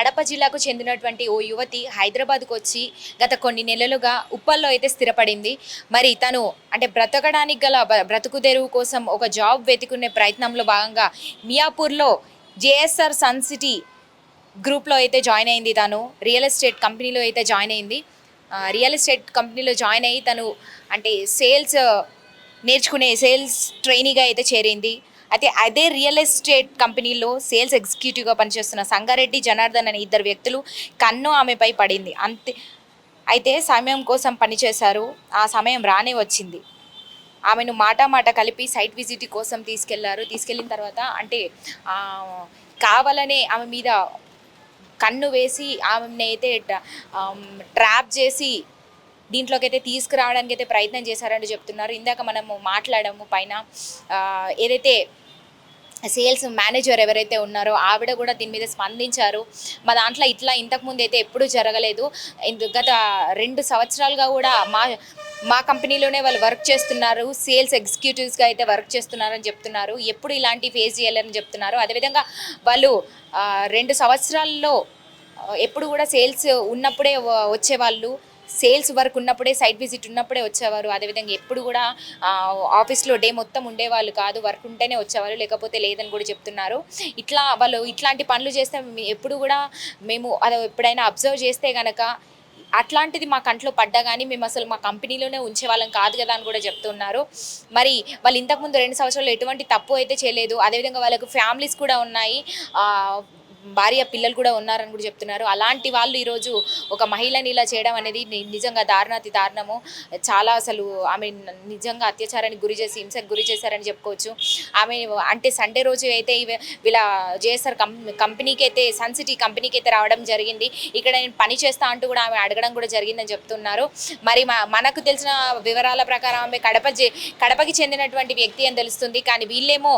కడప జిల్లాకు చెందినటువంటి ఓ యువతి హైదరాబాద్కు వచ్చి గత కొన్ని నెలలుగా ఉప్పల్లో అయితే స్థిరపడింది. మరి తను అంటే బ్రతకడానికి గల బ్రతుకు తెరువు కోసం ఒక జాబ్ వెతుకునే ప్రయత్నంలో భాగంగా మియాపూర్లో జేఎస్ఆర్ సన్ సిటీ గ్రూప్లో అయితే జాయిన్ అయింది. తను రియల్ ఎస్టేట్ కంపెనీలో అయితే జాయిన్ అయింది. రియల్ ఎస్టేట్ కంపెనీలో జాయిన్ అయ్యి తను అంటే సేల్స్ ట్రైనీగా అయితే చేరింది. అయితే అదే రియల్ ఎస్టేట్ కంపెనీలో సేల్స్ ఎగ్జిక్యూటివ్గా పనిచేస్తున్న సంగారెడ్డి జనార్దన్ అనే ఇద్దరు వ్యక్తులు కన్ను ఆమెపై పడింది. అయితే సమయం కోసం పనిచేశారు. ఆ సమయం రానే వచ్చింది. ఆమెను మాట కలిపి సైట్ విజిట్ కోసం తీసుకెళ్లిన తర్వాత అంటే కావాలనే ఆమె మీద కన్ను వేసి ఆమెను అయితే ట్రాప్ చేసి దీంట్లోకి అయితే తీసుకురావడానికి అయితే ప్రయత్నం చేశారని చెప్తున్నారు. ఇందాక మనము మాట్లాడాము పైన ఏదైతే సేల్స్ మేనేజర్ ఎవరైతే ఉన్నారో ఆవిడ కూడా దీని మీద స్పందించారు. మా దాంట్లో ఇంతకుముందు అయితే ఎప్పుడూ జరగలేదు. గత 2 సంవత్సరాలుగా కూడా మా కంపెనీలోనే వాళ్ళు వర్క్ చేస్తున్నారు, సేల్స్ ఎగ్జిక్యూటివ్స్గా అయితే వర్క్ చేస్తున్నారని చెప్తున్నారు. ఎప్పుడు ఇలాంటి ఫేస్ చేయాలని చెప్తున్నారు. అదేవిధంగా వాళ్ళు 2 సంవత్సరాల్లో ఎప్పుడు కూడా సేల్స్ ఉన్నప్పుడే వచ్చేవాళ్ళు, సేల్స్ వర్క్ ఉన్నప్పుడే సైట్ విజిట్ ఉన్నప్పుడే వచ్చేవారు. అదేవిధంగా ఎప్పుడు కూడా ఆఫీస్లో డే మొత్తం ఉండేవాళ్ళు కాదు, వర్క్ ఉంటేనే వచ్చేవాళ్ళు, లేకపోతే లేదని కూడా చెప్తున్నారు. వాళ్ళు ఇట్లాంటి పనులు చేస్తే ఎప్పుడు కూడా మేము అది ఎప్పుడైనా అబ్జర్వ్ చేస్తే కనుక అట్లాంటిది మా కంట్లో పడ్డా కానీ మేము అసలు మా కంపెనీలోనే ఉంచే వాళ్ళం కాదు కదా అని కూడా చెప్తున్నారు. మరి వాళ్ళు ఇంతకుముందు 2 సంవత్సరాలు ఎటువంటి తప్పు అయితే చేయలేదు. అదేవిధంగా వాళ్ళకు ఫ్యామిలీస్ కూడా ఉన్నాయి, భార్య పిల్లలు కూడా ఉన్నారని కూడా చెప్తున్నారు. అలాంటి వాళ్ళు ఈరోజు ఒక మహిళని ఇలా చేయడం అనేది నిజంగా దారుణాతి దారుణము. చాలా అసలు ఆమె నిజంగా అత్యాచారానికి హింసకు గురి చేశారని చెప్పుకోవచ్చు. ఆమె అంటే సండే రోజు అయితే వీళ్ళ జేఎస్ఆర్ కంపెనీకి అయితే సన్ సిటీ కంపెనీకి అయితే రావడం జరిగింది. ఇక్కడ నేను పని చేస్తా అంటూ కూడా ఆమె అడగడం కూడా జరిగిందని చెప్తున్నారు. మరి మనకు తెలిసిన వివరాల ప్రకారం ఆమె కడపకి చెందినటువంటి వ్యక్తి అని తెలుస్తుంది. కానీ వీళ్ళేమో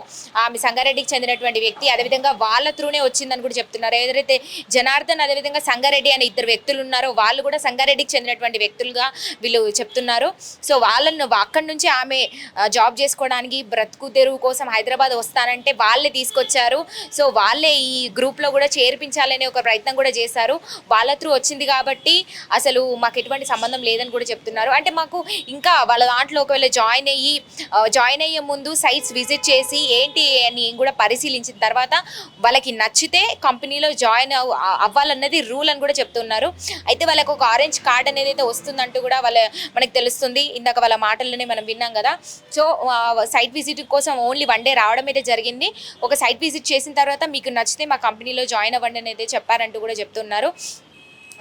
ఆమె సంగారెడ్డికి చెందినటువంటి వ్యక్తి. అదేవిధంగా వాళ్ళ త్రూనే వచ్చిందని చెప్తున్నారు. ఏదైతే జనార్దన్ అదేవిధంగా సంగారెడ్డి అనే ఇద్దరు వ్యక్తులు ఉన్నారో వాళ్ళు కూడా సంగారెడ్డికి చెందినటువంటి వ్యక్తులుగా వీళ్ళు చెప్తున్నారు. సో వాళ్ళను అక్కడి నుంచి ఆమె జాబ్ చేసుకోవడానికి బ్రతుకు తెరువు కోసం హైదరాబాద్ వస్తానంటే వాళ్ళే తీసుకొచ్చారు. సో వాళ్ళే ఈ గ్రూప్లో కూడా చేర్పించాలనే ఒక ప్రయత్నం కూడా చేశారు. వాళ్ళ త్రూ వచ్చింది కాబట్టి అసలు మాకు ఎటువంటి సంబంధం లేదని కూడా చెప్తున్నారు. అంటే మాకు ఇంకా వాళ్ళ దాంట్లో ఒకవేళ జాయిన్ అయ్యే ముందు సైట్స్ విజిట్ చేసి ఏంటి అని కూడా పరిశీలించిన తర్వాత వాళ్ళకి నచ్చితే కంపెనీలో జాయిన్ అవ్వాలన్నది రూల్ అని కూడా చెప్తున్నారు. అయితే వాళ్ళకి ఒక ఆరెంజ్ కార్డ్ అనేది అయితే వస్తుందంటూ కూడా మనకు తెలుస్తుంది. ఇందాక వాళ్ళ మాటల్లోనే మనం విన్నాం కదా. సో సైట్ విజిట్ కోసం ఓన్లీ 1 డే రావడం అయితే జరిగింది. ఒక సైట్ విజిట్ చేసిన తర్వాత మీకు నచ్చితే మా కంపెనీలో జాయిన్ అవ్వండి అనేది చెప్పారంటూ కూడా చెప్తున్నారు.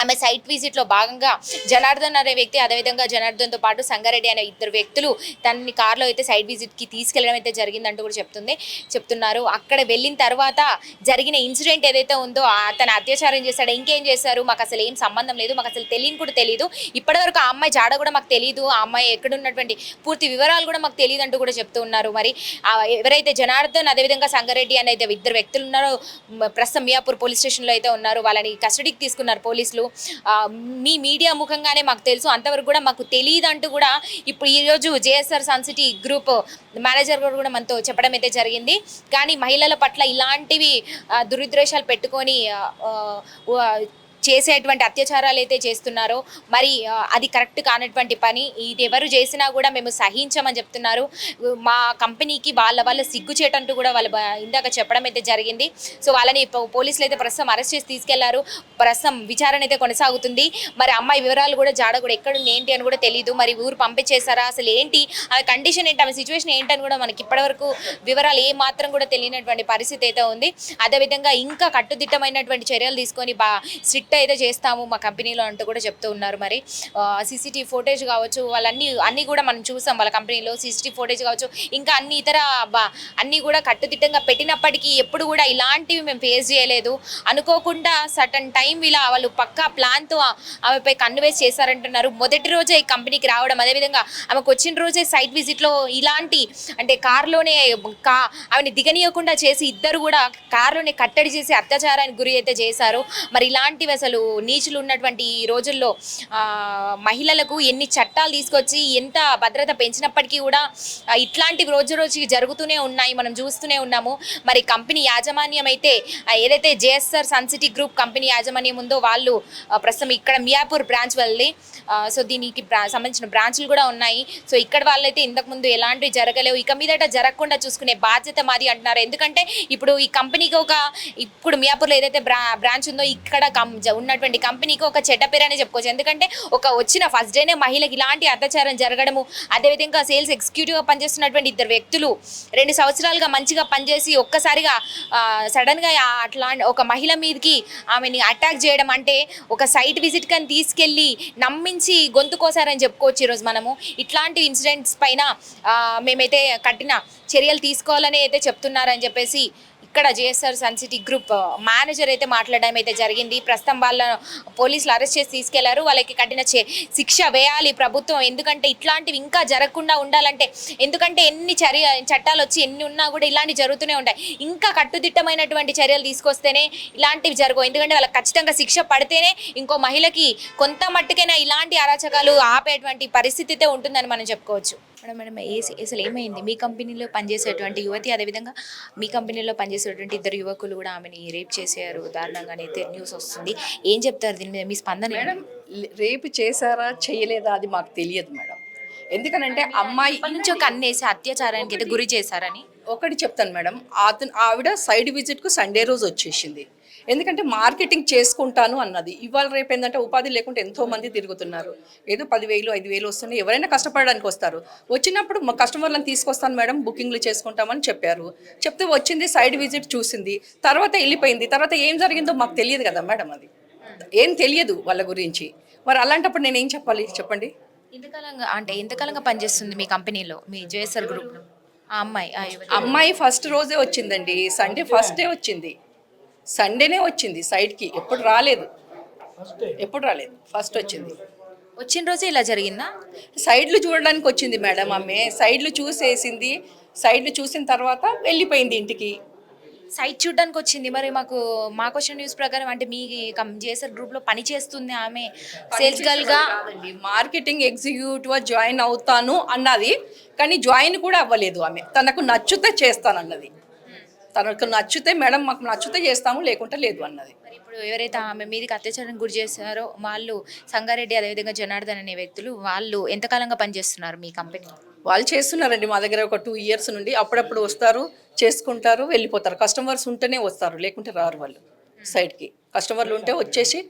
ఆమె సైట్ విజిట్లో భాగంగా జనార్దన్ అనే వ్యక్తి, అదేవిధంగా జనార్దన్తో పాటు సంగారెడ్డి అనే ఇద్దరు వ్యక్తులు తనని కార్లో అయితే సైట్ విజిట్కి తీసుకెళ్ళడం అయితే జరిగిందంటూ కూడా చెప్తున్నారు. అక్కడ వెళ్ళిన తర్వాత జరిగిన ఇన్సిడెంట్ ఏదైతే ఉందో తను అత్యాచారం చేశాడు, ఇంకేం చేశారు, మాకు అసలు ఏం సంబంధం లేదు, మాకు అసలు కూడా తెలియదు, ఇప్పటివరకు ఆ అమ్మాయి జాడ కూడా మాకు తెలియదు, ఆ అమ్మాయి ఎక్కడున్నటువంటి పూర్తి వివరాలు కూడా మాకు తెలియదు అంటూ కూడా చెప్తున్నారు. మరి ఎవరైతే జనార్దన్ అదేవిధంగా సంగారెడ్డి అనే ఇద్దరు వ్యక్తులు ఉన్నారో ప్రస్తుతం మియాపూర్ పోలీస్ స్టేషన్లో అయితే ఉన్నారు. వాళ్ళని కస్టడీకి తీసుకున్నారు పోలీసులు. మీడియా ముఖంగానే మాకు తెలుసు, అంతవరకు కూడా మాకు తెలియదు అంటూ కూడా ఇప్పుడు ఈరోజు JSR Sun City group manager కూడా మనతో చెప్పడం అయితే జరిగింది. కానీ మహిళల పట్ల ఇలాంటివి దురుద్దేశాలు పెట్టుకొని చేసేటువంటి అత్యాచారాలు అయితే చేస్తున్నారో మరి అది కరెక్ట్ కానటువంటి పని. ఇది ఎవరు చేసినా కూడా మేము సహించమని చెప్తున్నారు. మా కంపెనీకి వాళ్ళ సిగ్గుచేటంటూ కూడా వాళ్ళు ఇందాక చెప్పడం అయితే జరిగింది. సో వాళ్ళని పోలీసులు అయితే ప్రస్తుతం అరెస్ట్ చేసి తీసుకెళ్లారు. ప్రస్తుతం విచారణ అయితే కొనసాగుతుంది. మరి అమ్మాయి వివరాలు కూడా జాడ కూడా ఎక్కడుంది ఏంటి అని కూడా తెలియదు. మరి ఊరు పంపించేశారా, అసలు ఏంటి ఆమె కండిషన్ ఏంటి, ఆమె సిచ్యువేషన్ ఏంటని కూడా మనకి ఇప్పటివరకు వివరాలు ఏ మాత్రం కూడా తెలియనటువంటి పరిస్థితి అయితే ఉంది. అదేవిధంగా ఇంకా కట్టుదిట్టమైనటువంటి చర్యలు తీసుకొని స్ట్రిక్ట్ అయితే చేస్తాము మా కంపెనీలో అంటూ కూడా చెప్తూ ఉన్నారు. మరి సీసీటీవీ ఫోటేజ్ కావచ్చు, అన్నీ కూడా మనం చూసాం వాళ్ళ కంపెనీలో సీసీటీవీ ఫోటేజ్ కావచ్చు, ఇంకా అన్ని ఇతర అన్నీ కూడా కట్టుదిట్టంగా పెట్టినప్పటికీ ఎప్పుడు కూడా ఇలాంటివి మేము ఫేస్ చేయలేదు. అనుకోకుండా సటన్ టైం వాళ్ళు పక్కా ప్లాన్తో ఆమెపై కన్ను వేసి చేశారంటున్నారు. మొదటి రోజే ఈ కంపెనీకి రావడం, అదేవిధంగా ఆమెకు వచ్చిన రోజే సైట్ విజిట్లో ఇలాంటి అంటే కారులోనే ఆమెను దిగనీయకుండా చేసి ఇద్దరు కూడా కారులోనే కట్టడి చేసి అత్యాచారానికి గురి అయితే చేశారు. మరి ఇలాంటివి అసలు నీచులు ఉన్నటువంటి ఈ రోజుల్లో మహిళలకు ఎన్ని చట్టాలు తీసుకొచ్చి ఎంత భద్రత పెంచినప్పటికీ కూడా ఇట్లాంటివి రోజు రోజుకి జరుగుతూనే ఉన్నాయి, మనం చూస్తూనే ఉన్నాము. మరి కంపెనీ యాజమాన్యం అయితే ఏదైతే JSR Sun City group company యాజమాన్యం ఉందో వాళ్ళు ప్రస్తుతం ఇక్కడ మియాపూర్ బ్రాంచ్ వాళ్ళది. సో దీనికి సంబంధించిన బ్రాంచ్లు కూడా ఉన్నాయి. సో ఇక్కడ వాళ్ళైతే ఇంతకుముందు ఎలాంటివి జరగలేవు, ఇక మీదట జరగకుండా చూసుకునే బాధ్యత మాది అంటున్నారు. ఎందుకంటే ఇప్పుడు ఈ కంపెనీకి ఇప్పుడు మియాపూర్లో ఏదైతే బ్రాంచ్ ఉందో ఇక్కడ ఉన్నటువంటి కంపెనీకి ఒక చెడ్డ పేరు అనే చెప్పుకోవచ్చు. ఎందుకంటే వచ్చిన ఫస్ట్ డేనే మహిళకి ఇలాంటి అత్యాచారం జరగడము, అదేవిధంగా సేల్స్ ఎగ్జిక్యూటివ్గా పనిచేస్తున్నటువంటి ఇద్దరు వ్యక్తులు 2 సంవత్సరాలుగా మంచిగా పనిచేసి ఒక్కసారిగా సడన్గా అట్లా ఒక మహిళ మీదకి ఆమెని అటాక్ చేయడం అంటే ఒక సైట్ విజిట్ కానీ తీసుకెళ్ళి నమ్మించి గొంతు కోసారని చెప్పుకోవచ్చు. ఈరోజు మనము ఇట్లాంటి ఇన్సిడెంట్స్ పైన మేమైతే కఠిన చర్యలు తీసుకోవాలని అయితే చెప్తున్నారని చెప్పేసి ఇక్కడ JSR Sun City group manager అయితే మాట్లాడడం అయితే జరిగింది. ప్రస్తుతం వాళ్ళ పోలీసులు అరెస్ట్ చేసి తీసుకెళ్లారు. వాళ్ళకి కఠిన శిక్ష వేయాలి ప్రభుత్వం, ఎందుకంటే ఇట్లాంటివి ఇంకా జరగకుండా ఉండాలంటే, ఎందుకంటే ఎన్ని చట్టాలు వచ్చి ఎన్ని ఉన్నా కూడా ఇలాంటివి జరుగుతూనే ఉంటాయి. ఇంకా కట్టుదిట్టమైనటువంటి చర్యలు తీసుకొస్తేనే ఇలాంటివి జరగవు. ఎందుకంటే వాళ్ళకి ఖచ్చితంగా శిక్ష పడితేనే ఇంకో మహిళకి కొంత మట్టుకైనా ఇలాంటి అరాచకాలు ఆపేటువంటి పరిస్థితి అయితే ఉంటుందని మనం చెప్పుకోవచ్చు. మేడం అసలు ఏమైంది? మీ కంపెనీలో పనిచేసేటువంటి యువతి, అదేవిధంగా మీ కంపెనీలో పనిచేసేటువంటి 2 యువకులు కూడా ఆమెని రేప్ చేశారు దారుణంగానే అయితే న్యూస్ వస్తుంది. ఏం చెప్తారు దీని మీద? మీ స్పందన మేడం, రేపు చేశారా చేయలేదా అది మాకు తెలియదు మేడం. ఎందుకనంటే అమ్మాయి నుంచి ఒక అన్నేసి అత్యాచారానికి అయితే గురి చేశారని ఒకటి చెప్తాను మేడం. ఆవిడ సైడ్ విజిట్కు సండే రోజు వచ్చేసింది. ఎందుకంటే మార్కెటింగ్ చేసుకుంటాను అన్నది. ఇవాళ రేపు ఏంటంటే ఉపాధి లేకుంటే ఎంతో మంది తిరుగుతున్నారు. ఏదో 10,000 5,000 వస్తున్నాయి. ఎవరైనా కష్టపడడానికి వస్తారు. వచ్చినప్పుడు మా కస్టమర్లను తీసుకొస్తాను మేడం, బుకింగ్లు చేసుకుంటామని చెప్పారు. చెప్తే వచ్చింది, సైడ్ విజిట్ చూసింది, తర్వాత వెళ్ళిపోయింది. తర్వాత ఏం జరిగిందో మాకు తెలియదు కదా మేడం, అది ఏం తెలియదు వాళ్ళ గురించి. మరి అలాంటప్పుడు నేను ఏం చెప్పాలి చెప్పండి? ఎంతకాలంగా పనిచేస్తుంది మీ కంపెనీలో, మీ జేఎస్ఆర్ గ్రూప్లో ఆ అమ్మాయి ఫస్ట్ రోజే వచ్చిందండి. సండే ఫస్ట్ డే వచ్చింది, సండేనే వచ్చింది సైడ్కి. ఎప్పుడు రాలేదు, ఫస్ట్ వచ్చింది. వచ్చిన రోజే ఇలా జరిగిందా? సైడ్లు చూడడానికి వచ్చింది మేడం. ఆమె సైడ్లు చూసేసింది. సైడ్లు చూసిన తర్వాత వెళ్ళిపోయింది ఇంటికి. సైట్ చూడడానికి వచ్చింది. మరి మా క్వశ్చన్ న్యూస్ ప్రకారం అంటే మీ జేఎస్ఆర్ గ్రూప్లో పని చేస్తుంది ఆమె, సేల్స్ గర్ల్గా, మార్కెటింగ్ ఎగ్జిక్యూటివ్గా జాయిన్ అవుతాను అన్నది. కానీ జాయిన్ కూడా అవ్వలేదు ఆమె. తనకు నచ్చితే చేస్తానన్నది. తనకు నచ్చితే మేడం మాకు నచ్చితే చేస్తాము, లేకుంటే లేదు అన్నది. మరి ఇప్పుడు ఎవరైతే ఆమె మీదకి అత్యాచారానికి గురి చేశారో వాళ్ళు సంగారెడ్డి, అదేవిధంగా జనార్దన్ అనే వ్యక్తులు, వాళ్ళు ఎంతకాలంగా పనిచేస్తున్నారు మీ కంపెనీ? వాళ్ళు చేస్తున్నారండి మా దగ్గర ఒక 2 years నుండి. అప్పుడప్పుడు వస్తారు, చేసుకుంటారు, వెళ్ళిపోతారు. కస్టమర్స్ ఉంటేనే వస్తారు, లేకుంటే రారు. వాళ్ళు సైడ్కి కస్టమర్లు ఉంటే వచ్చేసి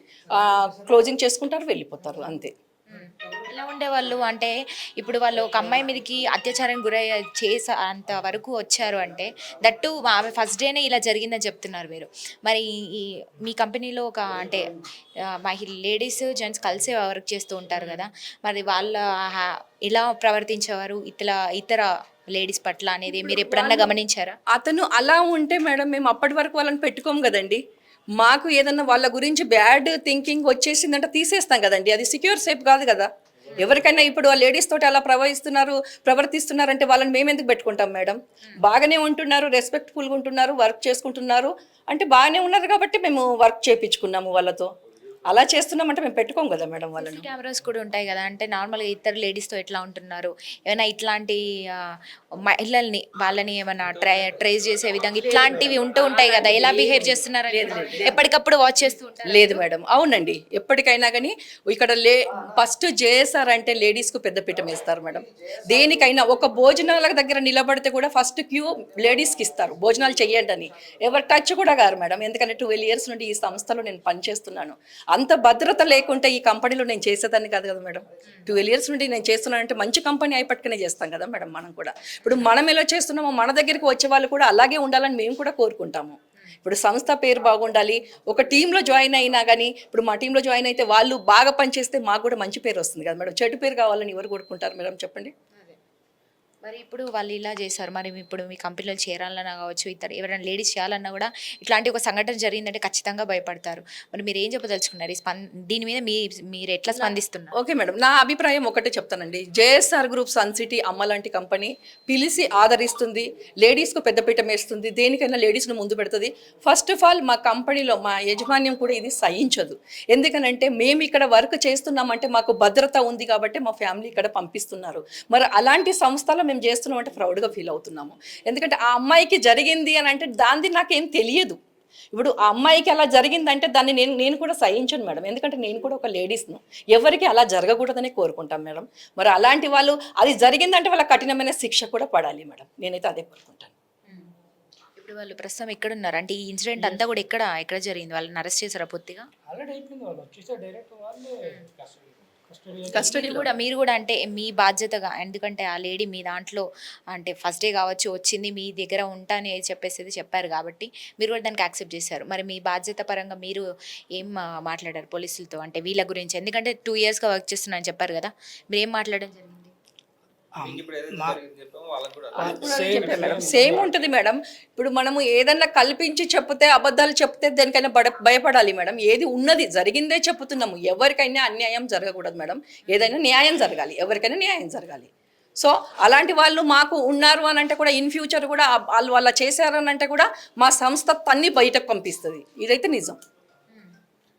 క్లోజింగ్ చేసుకుంటారు, వెళ్ళిపోతారు, అంతే. ఎలా ఉండేవాళ్ళు అంటే ఇప్పుడు వాళ్ళు ఒక అమ్మాయి మీదకి అత్యాచారానికి గురై అంత వరకు వచ్చారు అంటే, దట్టు ఆమె ఫస్ట్ డేనే ఇలా జరిగిందని చెప్తున్నారు మీరు. మరి మీ కంపెనీలో అంటే లేడీస్ జెంట్స్ కలిసే వర్క్ చేస్తూ ఉంటారు కదా, మరి వాళ్ళ ఎలా ప్రవర్తించేవారు ఇతర లేడీస్ పట్ల అనేది మీరు ఎప్పుడన్నా గమనించారా? అతను అలా ఉంటే మేడం మేము అప్పటి వరకు వాళ్ళని పెట్టుకోము కదండి. మాకు ఏదన్నా వాళ్ళ గురించి బ్యాడ్ థింకింగ్ వచ్చేసిందంటే తీసేస్తాం కదండి. అది సెక్యూర్ సేఫ్ కాదు కదా. ఎవరికైనా ఇప్పుడు ఆ లేడీస్ తోటి అలా ప్రవర్తిస్తున్నారంటే వాళ్ళని మేము ఎందుకు పెట్టుకుంటాం మేడం? బాగానే ఉంటున్నారు, రెస్పెక్ట్ఫుల్గా ఉంటున్నారు, వర్క్ చేసుకుంటున్నారు అంటే బాగానే ఉన్నారు కాబట్టి మేము వర్క్ చేయించుకున్నాము వాళ్ళతో. అలా చేస్తున్నామంటే మేము పెట్టుకోం కదా మేడం వాళ్ళని. కెమెరాస్ కూడా ఉంటాయి కదా, అంటే నార్మల్గా ఇతర లేడీస్తో ఎట్లా ఉంటున్నారు, ఏమైనా ఇట్లాంటి మహిళల్ని వాళ్ళని ఏమైనా ట్రేస్ చేసే విధంగా ఇట్లాంటివి ఉంటాయి కదా, ఎలా బిహేవ్ చేస్తున్నారు ఎప్పటికప్పుడు వాచ్ చేస్తూ ఉంటారు? లేదు మేడం, అవునండి. ఎప్పటికైనా కానీ ఇక్కడ ఫస్ట్ జేఎస్ఆర్ అంటే లేడీస్కు పెద్ద పీఠం వేస్తారు మేడం. దేనికైనా ఒక భోజనాల దగ్గర నిలబడితే కూడా ఫస్ట్ క్యూ లేడీస్కి ఇస్తారు, భోజనాలు చెయ్యండి అని. ఎవరు టచ్ కూడా కారు మేడం. ఎందుకంటే 12 years నుండి ఈ సంస్థలో నేను పనిచేస్తున్నాను. అంత భద్రత లేకుంటే ఈ కంపెనీలో నేను చేసేదాన్ని కాదు కదా మేడం. 12 years నుండి నేను చేస్తున్నానంటే మంచి కంపెనీ అయిపట్టుకునే చేస్తాం కదా మేడం. మనం కూడా ఇప్పుడు మనం ఎలా చేస్తున్నామో మన దగ్గరికి వచ్చే వాళ్ళు కూడా అలాగే ఉండాలని మేము కూడా కోరుకుంటాము. ఇప్పుడు సంస్థ పేరు బాగుండాలి. ఒక టీంలో జాయిన్ అయినా కానీ, ఇప్పుడు మా టీంలో జాయిన్ అయితే వాళ్ళు బాగా పనిచేస్తే మాకు కూడా మంచి పేరు వస్తుంది కదా మేడం. చెడు పేరు కావాలని ఎవరు కోరుకుంటారు మేడం చెప్పండి? మరి ఇప్పుడు వాళ్ళు ఇలా చేశారు, మరి ఇప్పుడు మీ కంపెనీలో చేరాలన్నా కావచ్చు, ఇతర ఎవరైనా లేడీస్ చేయాలన్నా కూడా ఇట్లాంటి ఒక సంఘటన జరిగిందంటే ఖచ్చితంగా భయపడతారు. మరి మీరు ఏం చెప్పదలుచుకున్నారు? దీని మీద మీరు ఎట్లా స్పందిస్తున్నారు? ఓకే మేడం, నా అభిప్రాయం ఒకటే చెప్తానండి. జేఎస్ఆర్ గ్రూప్, సన్ సిటీ, అమ్మ లాంటి కంపెనీ పిలిచి ఆదరిస్తుంది, లేడీస్కు పెద్దపీట వేస్తుంది, దేనికైనా లేడీస్ను ముందు పెడుతుంది. ఫస్ట్ ఆఫ్ ఆల్ మా కంపెనీలో మా యాజమాన్యం కూడా ఇది సహించదు. ఎందుకనంటే మేము ఇక్కడ వర్క్ చేస్తున్నామంటే మాకు భద్రత ఉంది కాబట్టి మా ఫ్యామిలీ ఇక్కడ పంపిస్తున్నారు. మరి అలాంటి సంస్థలో మేము చేస్తున్నామంటే ప్రౌడ్గా ఫీల్ అవుతున్నాము. ఎందుకంటే ఆ అమ్మాయికి జరిగింది అని అంటే దాన్ని నాకేం తెలియదు. ఇప్పుడు ఆ అమ్మాయికి అలా జరిగిందంటే దాన్ని నేను కూడా సహించను మేడం. ఎందుకంటే నేను కూడా ఒక లేడీస్ను, ఎవరికి అలా జరగకూడదని కోరుకుంటాం మేడం. మరి అలాంటి వాళ్ళు అది జరిగిందంటే వాళ్ళ కఠినమైన శిక్ష కూడా పడాలి మేడం. నేనైతే అదే కోరుకుంటాను. ఇప్పుడు వాళ్ళు ప్రస్తుతం ఎక్కడ ఉన్నారు? అంటే ఈ ఇన్సిడెంట్ అంతా కూడా ఎక్కడ జరిగింది? వాళ్ళని అరెస్ట్ చేశారా పూర్తిగా? ఆల్రెడీ అయిపోయింది, వాళ్ళు వచ్చేసారు డైరెక్ట్ వాళ్ళే కస్టడీలో మీరు కూడా అంటే మీ బాధ్యతగా, ఎందుకంటే ఆ లేడీ మీ దాంట్లో అంటే ఫస్ట్ డే కావచ్చు వచ్చింది, మీ దగ్గర ఉంటాని చెప్పేసి చెప్పారు కాబట్టి మీరు కూడా దానికి యాక్సెప్ట్ చేశారు. మరి మీ బాధ్యత పరంగా మీరు ఏం మాట్లాడారు పోలీసులతో, అంటే వీళ్ళ గురించి? ఎందుకంటే 2 yearsగా వర్క్ చేస్తున్నారని చెప్పారు కదా, మీరు ఏం మాట్లాడడం జరిగింది? సేమ్ ఉంటుంది మేడం. ఇప్పుడు మనము ఏదన్నా కల్పించి చెప్తే, అబద్ధాలు చెప్తే దేనికైనా భయపడాలి మేడం. ఏది ఉన్నది జరిగిందే చెప్తున్నాము. ఎవరికైనా అన్యాయం జరగకూడదు మేడం. ఏదైనా న్యాయం జరగాలి, ఎవరికైనా న్యాయం జరగాలి. సో అలాంటి వాళ్ళు మాకు ఉన్నారు అని అంటే కూడా ఇన్ ఫ్యూచర్ కూడా వాళ్ళు వాళ్ళ చేశారని అంటే కూడా మా సంస్థ తన్ని బయటకు పంపిస్తుంది. ఇదైతే నిజం.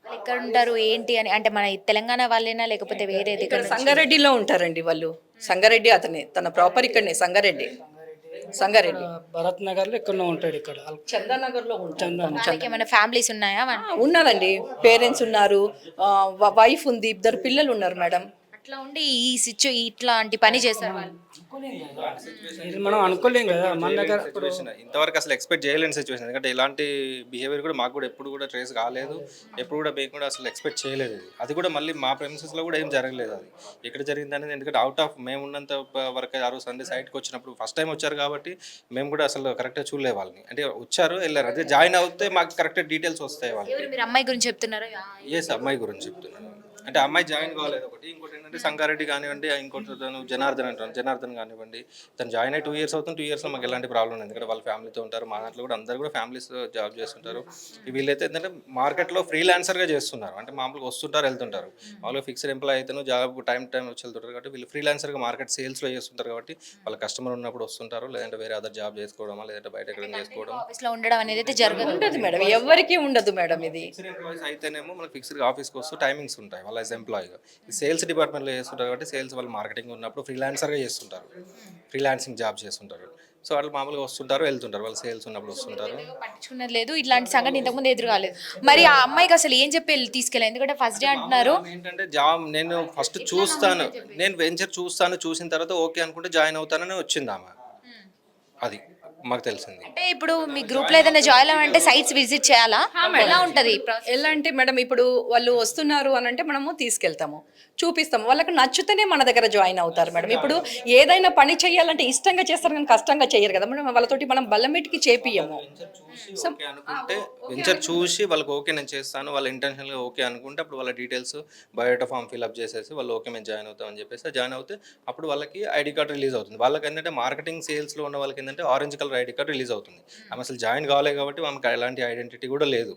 వాళ్ళు ఎక్కడ ఉంటారు ఏంటి అని, అంటే మన తెలంగాణ వాళ్ళేనా లేకపోతే వేరే దగ్గర? సంగారెడ్డిలో ఉంటారండి వాళ్ళు. సంగారెడ్డి అతనే, తన ప్రాపర్ ఇక్కడనే సంగారెడ్డి. భరత్ నగర్ లో ఎక్కడో ఉంటాడు, ఇక్కడ చందానగర్ లో ఉంటాడు. వాళ్ళకి ఏమైనా ఫ్యామిలీస్ ఉన్నాయా? ఉన్నారండి, పేరెంట్స్ ఉన్నారు, వైఫ్ ఉంది, 2 పిల్లలు ఉన్నారు మేడం. అట్లా ఉండి ఇట్లాంటి పని చేస్తారు వాళ్ళు. ఇది మనం అనుకోలేం కదా మన దగ్గర. ఇంతవరకు అసలు ఎక్స్పెక్ట్ చేయలేని సిచ్యువేషన్. ఎందుకంటే ఇలాంటి బిహేవియర్ కూడా మాకు కూడా ఎప్పుడు కూడా ట్రేస్ కాలేదు, ఎప్పుడు కూడా మేము కూడా అసలు ఎక్స్పెక్ట్ చేయలేదు. అది కూడా మళ్ళీ మా ప్రెమిసెస్లో కూడా ఏం జరగలేదు. అది ఎక్కడ జరిగింది అనేది, ఎందుకంటే అవుట్ ఆఫ్ మేము ఉన్నంత వరకు ఆ రోజు సండే సైట్కి వచ్చినప్పుడు ఫస్ట్ టైం వచ్చారు కాబట్టి మేము కూడా అసలు కరెక్ట్గా చూడలేదు వాళ్ళని. అంటే వచ్చారు వెళ్ళారు, అదే జాయిన్ అవుతే మాకు కరెక్ట్ డీటెయిల్స్ వస్తాయి వాళ్ళకి. మీరు అమ్మాయి గురించి చెప్తున్నారా? ఎస్, అమ్మాయి గురించి చెప్తున్నాను. అంటే అమ్మాయి జాయిన్ కాలేదు ఒకటి, ఇంకోటి ఏంటంటే సంగారెడ్డి కానివ్వండి, ఇంకోటి తను జనార్దన్ కానివ్వండి, తను జాయిన్ అయ్యి 2 years అవుతుంది. 2 yearsలో మాకు ఎలాంటి ప్రాబ్లం లేదు, ఎందుకంటే వాళ్ళ ఫ్యామిలీతో ఉంటారు. మా దాంట్లో కూడా అందరూ కూడా ఫ్యామిలీస్ జాబ్ చేస్తుంటారు. వీళ్ళైతే ఏంటంటే మార్కెట్లో ఫ్రీలాన్సర్గా చేస్తున్నారు. అంటే మామూలుగా వస్తుంటారు వెళ్తుంటారు. మామూలుగా ఫిక్స్డ్ ఎంప్లాయ్ అయితేనో జాబ్ టైం వచ్చి వెళ్తుంటారు కాబట్టి వీళ్ళు ఫ్రీలాన్సర్గా మార్కెట్ సేల్స్లో చేస్తుంటారు కాబట్టి వాళ్ళ కస్టమర్ ఉన్నప్పుడు వస్తుంటారు, లేదంటే వేరే అదర్ జాబ్ చేసుకోవడమా, లేదంటే బయట ఎక్కడ చేసుకోవడం. ఆఫీస్లో ఉండడం అనేది అయితే జరగదు మేడం, ఎవరికి ఉండదు మేడం. ఇది ఫిక్స్డ్ ఎంప్లాయీస్ అయితేనేమో మనకి ఫిక్స్డ్గా ఆఫీస్కి వస్తూ టైమింగ్స్ ఉంటాయి వాళ్ళ యాజ్ ఎంప్లాయీగా. సేల్స్ డిపార్ట్మెంట్లో చేస్తుంటారు కాబట్టి సేల్స్ వాళ్ళు మార్కెటింగ్ ఉన్నప్పుడు ఫ్రీలాన్సర్గా చేస్తుంటారు, ఫ్రీలాన్సింగ్ జాబ్ చేస్తుంటారు. సో వాళ్ళు మామూలుగా వస్తుంటారు వెళ్తుంటారు, వాళ్ళు సేల్స్ ఉన్నప్పుడు వస్తుంటారు. పట్టించుకున్నది లేదు, ఇట్లాంటి సంగతి ఇంతకుముందు ఎదురు కాలేదు. మరి ఆ అమ్మాయికి అసలు ఏం చెప్పి తీసుకెళ్ళాలి? ఎందుకంటే ఫస్ట్ డే అంటున్నారు. ఏంటంటే జాబ్ నేను ఫస్ట్ చూస్తాను, నేను వెంచర్ చూసిన తర్వాత ఓకే అనుకుంటే జాయిన్ అవుతానని వచ్చింది ఆమె. అది మాకు తెలిసింది. అంటే ఇప్పుడు మీ గ్రూప్ లో ఏదైనా జాయిన్ అవ్వాలంటే సైట్స్ విజిట్ చేయాలా? ఎలా ఉంటది? ఎలా అంటే మేడం, ఇప్పుడు వాళ్ళు వస్తున్నారు అని అంటే మనము తీసుకెళ్తాము, చూపిస్తాము. వాళ్ళకి నచ్చితేనే మన దగ్గర జాయిన్ అవుతారు మేడం. ఇప్పుడు ఏదైనా పని చేయాలంటే ఇష్టంగా చేస్తారు కానీ కష్టంగా చేయరు కదా మేడం. వాళ్ళతోటి మనం బల్లమెట్టికి చేపియము. అనుకుంటే వెంచర్ చూసి వాళ్ళకి ఓకే నేను చేస్తాను, వాళ్ళ ఇంటెన్షన్గా ఓకే అనుకుంటే అప్పుడు వాళ్ళ డీటెయిల్స్ బయోడేటా ఫామ్ ఫిల్అప్ చేసేసి వాళ్ళు ఓకే మేము జాయిన్ అవుతామని చెప్పేసి జాయిన్ అవుతే అప్పుడు వాళ్ళకి ఐడి కార్డ్ రిలీజ్ అవుతుంది. వాళ్ళకి ఏంటంటే మార్కెటింగ్ సేల్స్లో ఉన్న వాళ్ళకి ఏంటంటే orange colour ID card release అవుతుంది. ఆమె అసలు జాయిన్ కాలేదు కాబట్టి ఆమెకు ఎలాంటి ఐడెంటిటీ కూడా లేదు,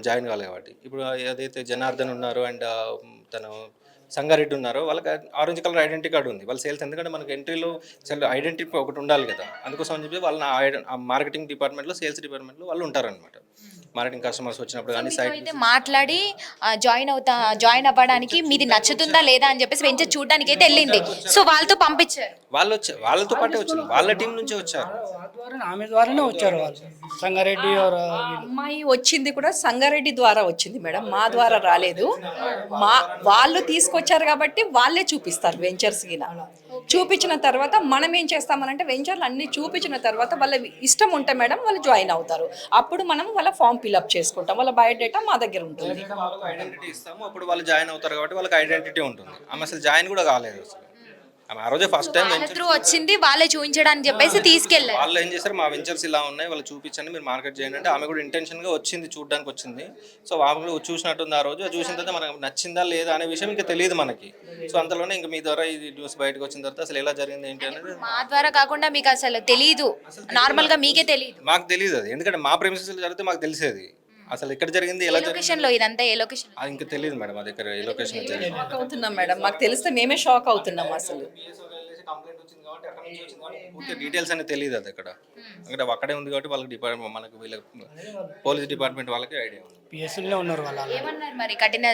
జాయిన్ కాలేదు కాబట్టి. ఇప్పుడు ఏదైతే జనార్దన్ ఉన్నారో అండ్ తను సంగారెడ్డి ఉన్నారో వాళ్ళకి ఆరెంజ్ కలర్ ఐడెంటిటీ కార్డు ఉంది. వాళ్ళ సేల్స్, ఎందుకంటే మనకి ఎంట్రీలో ఐడెంటిటీ ఒకటి ఉండాలి కదా, అందుకోసం అని చెప్పి వాళ్ళని మార్కెటింగ్ డిపార్ట్మెంట్లో సేల్స్ డిపార్ట్మెంట్లో వాళ్ళు ఉంటారనమాట. మార్కెటింగ్ కస్టమర్స్ వచ్చినప్పుడు కానీ సైట్ అయితే మాట్లాడి జాయిన్ అవ్వడానికి మీది నచ్చుతుందా లేదా అని చెప్పేసి వెంచర్ చూడడానికి అయితే వెళ్ళింది. సో వాళ్ళతో పంపించారు, వాళ్ళతో పాటే వచ్చింది, వాళ్ళ టీం నుంచే వచ్చారు. ఆమె ద్వారానే వచ్చారు వాళ్ళు. సంగారెడ్డి అమ్మాయి వచ్చింది కూడా సంగారెడ్డి ద్వారా వచ్చింది మేడం, మా ద్వారా రాలేదు. వాళ్ళు తీసుకొచ్చారు కాబట్టి వాళ్ళే చూపిస్తారు వెంచర్స్ గిన. చూపించిన తర్వాత మనం ఏం చేస్తామనంటే వెంచర్లు అన్ని చూపించిన తర్వాత వాళ్ళ ఇష్టం ఉంటే మేడం వాళ్ళు జాయిన్ అవుతారు. అప్పుడు మనం వాళ్ళ ఫామ్ ఫిల్అప్ చేసుకుంటాం, వాళ్ళ బయోడేటా మా దగ్గర ఉంటుంది. ఐడెంటిటీ ఇస్తాము, అప్పుడు వాళ్ళు జాయిన్ అవుతారు కాబట్టి వాళ్ళకి ఐడెంటిటీ ఉంటుంది. ఆమె అసలు జాయిన్ కూడా కాలేదు అసలు. ఆమె ఆ రోజే ఫస్ట్ టైం వాళ్ళ త్రూ వచ్చింది వాళ్ళే చూపించడానికి చెప్పేసి తీసుకెళ్ళారు. వాళ్ళు ఏం చేశారు, మా వెంచర్స్ ఇలా ఉన్నాయి, వాళ్ళు చూపించండి, మీరు మార్కెట్ చేయండి అంటే ఆమె కూడా ఇంటెన్షన్గా వచ్చింది, చూడడానికి వచ్చింది. సో ఆమె కూడా చూసినట్టుంది ఆ రోజు. చూసిన తర్వాత మనకు నచ్చిందా లేదా అనే విషయం ఇంకా తెలియదు మనకి. సో అంతలోనే ఇంకా మీ ద్వారా ఇది న్యూస్ బయటకు వచ్చిన తర్వాత అసలు ఎలా జరిగింది ఏంటి అనేది మా ద్వారా కాకుండా మీకు అసలు తెలీదు, నార్మల్ గా మీకే తెలియదు. మాకు తెలియదు అది, ఎందుకంటే మా ప్రెమిసెస్లో జరిగితే మాకు తెలిసేది. అసలు ఎక్కడ జరిగింది, ఎలా జరిగింది లొకేషన్ లో ఇదంతా ఏ లొకేషన్? అది ఇంకా తెలియదు మేడం. మా దగ్గర ఏ లొకేషన్ జరిగింది. షాక్ అవుతున్నాం మేడం, మాకు తెలిస్తే మేమే షాక్ అవుతున్నాం అసలు. కంప్లైంట్ వచ్చింది కాబట్టి అక్కడ నుంచి వచ్చింది కాబట్టి పూర్తి డీటెయిల్స్ అనేది తెలియదు. అది అక్కడ అక్కడే ఉంది కాబట్టి వాళ్ళకి డిపార్ట్మెంట్, మనకు వీళ్ళ పోలీస్ డిపార్ట్మెంట్ వాళ్ళకి ఐడియా ఉంది. పిఎస్ఎల్లో ఉన్నారు వాళ్ళు. ఏమన్నారు మరి కఠిన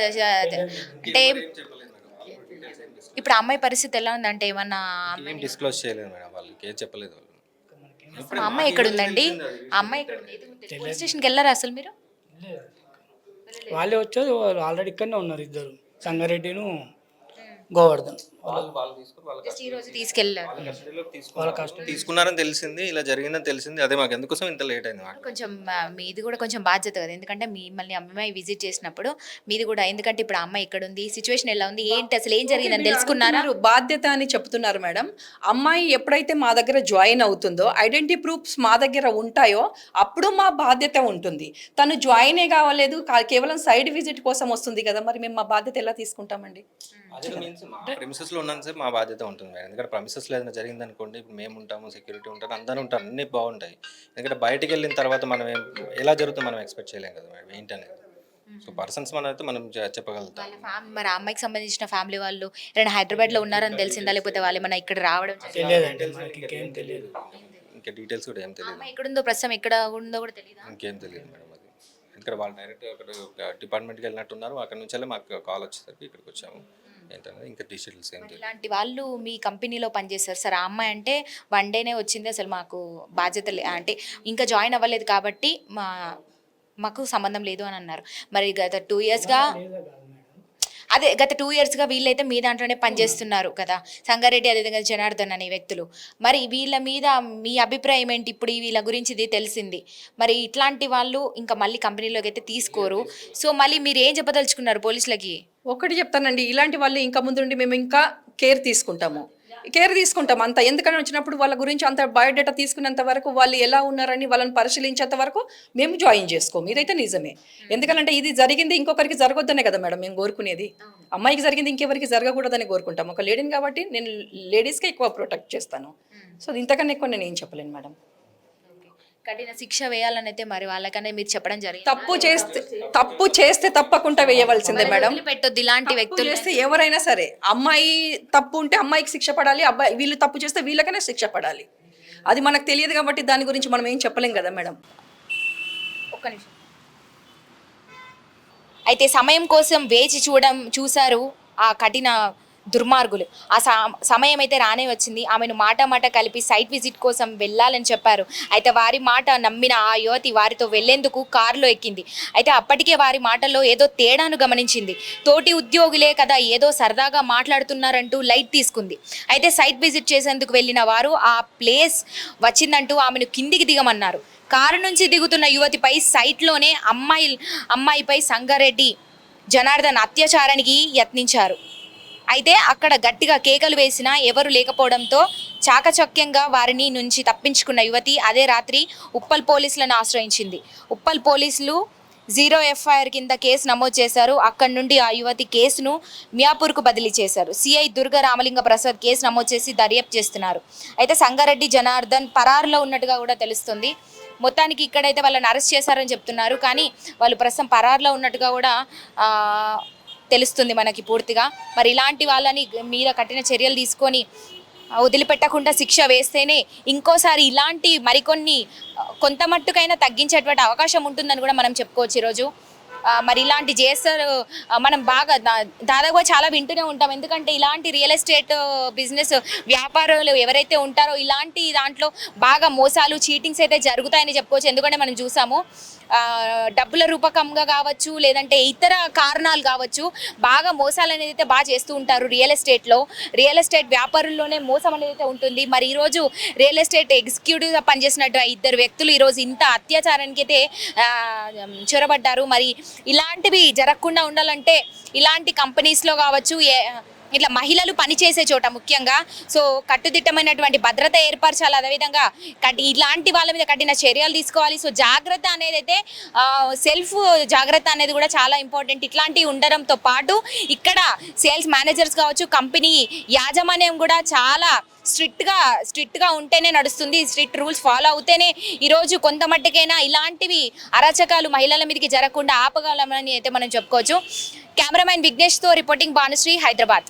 అంటే ఇప్పుడు అమ్మాయి పరిస్థితి ఎలా ఉందంటే ఏమన్నా? ఏం డిస్క్లోజ్ చేయలేదు మేడం, వాళ్ళకి ఏం చెప్పలేదు వాళ్ళు. ఆ అమ్మాయి ఎక్కడ ఉందండి? ఆ అమ్మాయి ఎక్కడ ఉంది? పోలీస్ స్టేషన్కి వెళ్ళారా అసలు మీరు? వాళ్ళే వచ్చారు, వాళ్ళు ఆల్రెడీ ఇక్కడనే ఉన్నారు ఇద్దరు, సంగారెడ్డిను గోవర్ధన్. జస్ట్ ఈ రోజు తీసుకెళ్ళారు. తీసుకున్నారని తెలిసింది, ఇలా జరిగిందని తెలిసింది. అదే మాకు ఎందుకోసం ఇంత లేట్ అయింది. మాకు కొంచెం మీది కూడా కొంచెం బాధ్యత కదా, ఎందుకంటే మిమ్మల్ని అమ్మాయి విజిట్ చేసినప్పుడు మీది కూడా, ఎందుకంటే ఇప్పుడు ఆ అమ్మాయి ఎక్కడ ఉంది, సిచ్యువేషన్ ఎలా ఉంది, ఏంటి అసలు ఏం జరిగిందని తెలుసుకున్నారా? బాధ్యత అని చెప్తున్నారు మేడం. అమ్మాయి ఎప్పుడైతే మా దగ్గర జాయిన్ అవుతుందో, ఐడెంటిటీ ప్రూఫ్స్ మా దగ్గర ఉంటాయో అప్పుడు మా బాధ్యత ఉంటుంది. తను జాయినే కావలేదు, కేవలం సైడ్ విజిట్ కోసం వస్తుంది కదా, మరి మేము మా బాధ్యత ఎలా తీసుకుంటామండి? అదే మీన్స్ మా ప్రెమిసెస్లో ఉన్నాను సార్, మా బాధ్యత ఉంటుంది మేడం. ఎందుకంటే ప్రెమిసెస్లో ఏదైనా జరిగింది అనుకోండి, ఇప్పుడు మేము ఉంటాము, సెక్యూరిటీ ఉంటారు, అందరూ ఉంటారు, అన్నీ బాగుంటాయి. ఎందుకంటే బయటికి వెళ్ళిన తర్వాత మనం ఎలా జరుగుతుందో మనం ఎక్స్పెక్ట్ చేయలేం కదా మేడం ఏంటనేది. సో పర్సన్స్ మనం అయితే మనం చెప్పగలుగుతాం. మరి ఆ అమ్మాయికి సంబంధించిన ఫ్యామిలీ వాళ్ళు ఏదైనా హైదరాబాద్ లో ఉన్నారని తెలిసిందా, లేకపోతే వాళ్ళు ఏమైనా ఇక్కడ రావడం? తెలియదండి, మనకి ఇంకేం తెలియదు. ఇంకా డీటెయిల్స్ కూడా ఏం తెలియదు. అమ్మాయి ఎక్కడుందో, ప్రస్తుతం ఎక్కడ ఉందో కూడా తెలియదు. ఇంకేం తెలియదు మేడం. అది ఇక్కడ వాళ్ళు డైరెక్ట్ అక్కడ డిపార్ట్మెంట్కి వెళ్ళినట్టున్నారు. అక్కడ నుంచి మాకు కాల్ వచ్చేసరికి ఇక్కడికి వచ్చాము. ఏంటనేది ఇంకా డీటెయిల్స్ ఏం తెలియదు. ఇలాంటి వాళ్ళు మీ కంపెనీలో పనిచేస్తారు సార్. ఆ అమ్మాయి అంటే వన్ డేనే వచ్చింది, అసలు మాకు బాధ్యత అంటే ఇంకా జాయిన్ అవ్వలేదు కాబట్టి మాకు సంబంధం లేదు అని అన్నారు. మరి గత 2 yearsగా అదే గత 2 yearsగా వీళ్ళైతే మీ దాంట్లోనే పనిచేస్తున్నారు కదా, సంగారెడ్డి అదేవిధంగా జనార్దన్ అనే వ్యక్తులు. మరి వీళ్ళ మీద మీ అభిప్రాయం ఏంటి? ఇప్పుడు వీళ్ళ గురించి ఇది తెలిసింది, మరి ఇట్లాంటి వాళ్ళు ఇంకా మళ్ళీ కంపెనీలోకి అయితే తీసుకోరు. సో మళ్ళీ మీరు ఏం చెప్పదలుచుకున్నారు పోలీసులకి? ఒకటి చెప్తానండి, ఇలాంటి వాళ్ళు ఇంకా ముందుండి మేము ఇంకా కేర్ తీసుకుంటాం అంత. ఎందుకని వచ్చినప్పుడు వాళ్ళ గురించి అంత బయోడేటా తీసుకునేంత వరకు, వాళ్ళు ఎలా ఉన్నారని వాళ్ళని పరిశీలించేంత వరకు మేము జాయిన్ చేసుకోము. ఇదైతే నిజమే. ఎందుకంటే ఇది జరిగింది ఇంకొకరికి జరగొద్దనే కదా మేడం మేము కోరుకునేది. అమ్మాయికి జరిగింది ఇంకెవరికి జరగకూడదని కోరుకుంటాం. ఒక లేడీని కాబట్టి నేను లేడీస్కే ఎక్కువ ప్రొటెక్ట్ చేస్తాను. సో ఇంతకన్నా ఎక్కువ నేను ఏం చెప్పలేను మేడం. కఠిన శిక్ష వేయాలని అయితే మరి వాళ్ళకనే మీరు చెప్పడం జరిగింది. తప్పు చేస్తే తప్పకుండా వేయవలసిందే మేడం. పెట్టొద్దు ఇలాంటి వ్యక్తులు చేస్తే ఎవరైనా సరే. అమ్మాయి తప్పు ఉంటే అమ్మాయికి శిక్ష పడాలి, అబ్బాయి వీళ్ళు తప్పు చేస్తే వీళ్ళకనే శిక్ష పడాలి. అది మనకు తెలియదు కాబట్టి దాని గురించి మనం ఏం చెప్పలేం కదా మేడం. ఒక్క నిమిషం. అయితే సమయం కోసం వేచి చూశారు ఆ కఠిన దుర్మార్గులు. ఆ సమయం అయితే రానే వచ్చింది. ఆమెను మాట కలిపి సైట్ విజిట్ కోసం వెళ్ళాలని చెప్పారు. అయితే వారి మాట నమ్మిన ఆ యువతి వారితో వెళ్లేందుకు కారులో ఎక్కింది. అయితే అప్పటికే వారి మాటల్లో ఏదో తేడాను గమనించింది. తోటి ఉద్యోగులే కదా ఏదో సరదాగా మాట్లాడుతున్నారంటూ లైట్ తీసుకుంది. అయితే సైట్ విజిట్ చేసేందుకు వెళ్ళిన వారు ఆ ప్లేస్ వచ్చిందంటూ ఆమెను కిందికి దిగమన్నారు. కారు నుంచి దిగుతున్న యువతిపై సైట్లోనే అమ్మాయిపై సంగారెడ్డి జనార్దన్ అత్యాచారానికి యత్నించారు. అయితే అక్కడ గట్టిగా కేకలు వేసినా ఎవరు లేకపోవడంతో చాకచక్యంగా వారిని నుంచి తప్పించుకున్న యువతి అదే రాత్రి ఉప్పల్ పోలీసులను ఆశ్రయించింది. ఉప్పల్ పోలీసులు 0 FIR కింద కేసు నమోదు చేశారు. అక్కడి నుండి ఆ యువతి కేసును మియాపూర్కు బదిలీ చేశారు. సిఐ దుర్గా రామలింగ ప్రసాద్ కేసు నమోదు చేసి దర్యాప్తు చేస్తున్నారు. అయితే సంగారెడ్డి జనార్దన్ పరారులో ఉన్నట్టుగా కూడా తెలుస్తుంది. మొత్తానికి ఇక్కడైతే వాళ్ళని అరెస్ట్ చేశారని చెప్తున్నారు, కానీ వాళ్ళు ప్రస్తుతం పరారులో ఉన్నట్టుగా కూడా తెలుస్తుంది మనకి పూర్తిగా. మరి ఇలాంటి వాళ్ళని మీద కఠిన చర్యలు తీసుకొని వదిలిపెట్టకుండా శిక్ష వేస్తేనే ఇంకోసారి ఇలాంటి మరికొన్ని కొంత మట్టుకైనా తగ్గించేటువంటి అవకాశం ఉంటుందని కూడా మనం చెప్పుకోవచ్చు ఈరోజు. మరి ఇలాంటి చేస్తారు మనం బాగా దాదాపుగా చాలా వింటూనే ఉంటాం. ఎందుకంటే ఇలాంటి రియల్ ఎస్టేట్ బిజినెస్ వ్యాపారులు ఎవరైతే ఉంటారో ఇలాంటి దాంట్లో బాగా మోసాలు చీటింగ్స్ అయితే జరుగుతాయని చెప్పుకోవచ్చు. ఎందుకంటే మనం చూసాము డబ్బుల రూపకంగా కావచ్చు, లేదంటే ఇతర కారణాలు కావచ్చు, బాగా మోసాలు అనేది అయితే బాగా చేస్తూ ఉంటారు రియల్ ఎస్టేట్ వ్యాపారుల్లోనే మోసం అనేది అయితే ఉంటుంది. మరి ఈరోజు రియల్ ఎస్టేట్ ఎగ్జిక్యూటివ్గా పనిచేసినట్టు 2 వ్యక్తులు ఈరోజు ఇంత అత్యాచారానికి అయితే చొరబడ్డారు. మరి ఇలాంటివి జరగకుండా ఉండాలంటే ఇలాంటి కంపెనీస్లో కావచ్చు, ఇట్లా మహిళలు పనిచేసే చోట ముఖ్యంగా సో కట్టుదిట్టమైనటువంటి భద్రత ఏర్పరచాలి, అదేవిధంగా ఇలాంటి వాళ్ళ మీద కఠిన చర్యలు తీసుకోవాలి. సో జాగ్రత్త అనేది అయితే సెల్ఫ్ జాగ్రత్త అనేది కూడా చాలా ఇంపార్టెంట్. ఇట్లాంటివి ఉండడంతో పాటు ఇక్కడ సేల్స్ మేనేజర్స్ కావచ్చు, కంపెనీ యాజమాన్యం కూడా చాలా స్ట్రిక్ట్గా ఉంటేనే నడుస్తుంది. స్ట్రిక్ట్ రూల్స్ ఫాలో అవుతేనే ఈరోజు కొంత మట్టుకైనా ఇలాంటివి అరాచకాలు మహిళల మీదకి జరగకుండా ఆపగలమని అయితే మనం చెప్పుకోవచ్చు. కెమెరామెన్ విఘ్నేష్తో రిపోర్టింగ్ భానుశ్రీ, హైదరాబాద్.